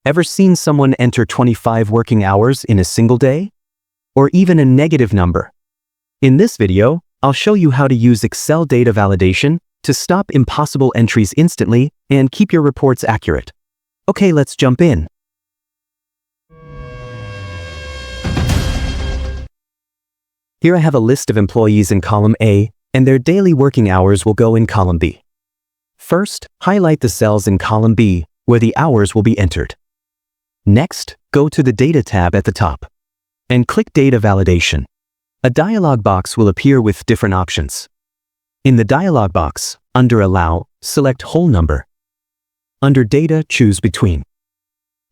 Ever seen someone enter 25 working hours in a single day? Or even a negative number? In this video, I'll show you how to use Excel data validation to stop impossible entries instantly and keep your reports accurate. Okay, let's jump in. Here I have a list of employees in column A, and their daily working hours will go in column B. First, highlight the cells in column B where the hours will be entered. Next, go to the Data tab at the top and click Data Validation. A dialog box will appear with different options. In the dialog box, under Allow, select Whole Number. Under Data, choose Between.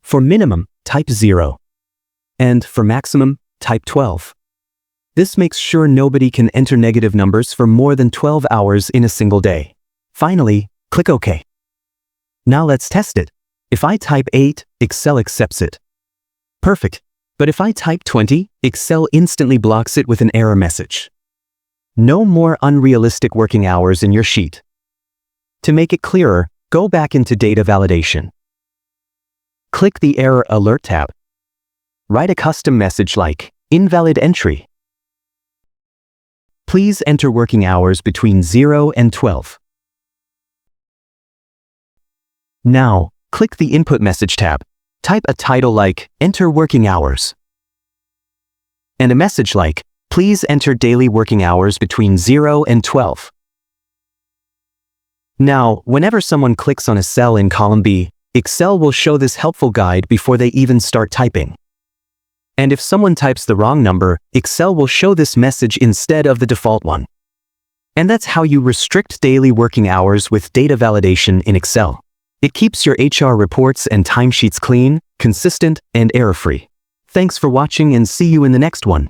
For minimum, type 0. And for maximum, type 12. This makes sure nobody can enter negative numbers for more than 12 hours in a single day. Finally, click OK. Now let's test it. If I type 8, Excel accepts it. Perfect. But if I type 20, Excel instantly blocks it with an error message. No more unrealistic working hours in your sheet. To make it clearer, go back into Data Validation. Click the Error Alert tab. Write a custom message like, Invalid entry. Please enter working hours between 0 and 12. Now, click the Input Message tab. Type a title like, Enter working hours. And a message like, Please enter daily working hours between 0 and 12. Now, whenever someone clicks on a cell in column B, Excel will show this helpful guide before they even start typing. And if someone types the wrong number, Excel will show this message instead of the default one. And that's how you restrict daily working hours with data validation in Excel. It keeps your HR reports and timesheets clean, consistent, and error-free. Thanks for watching and see you in the next one.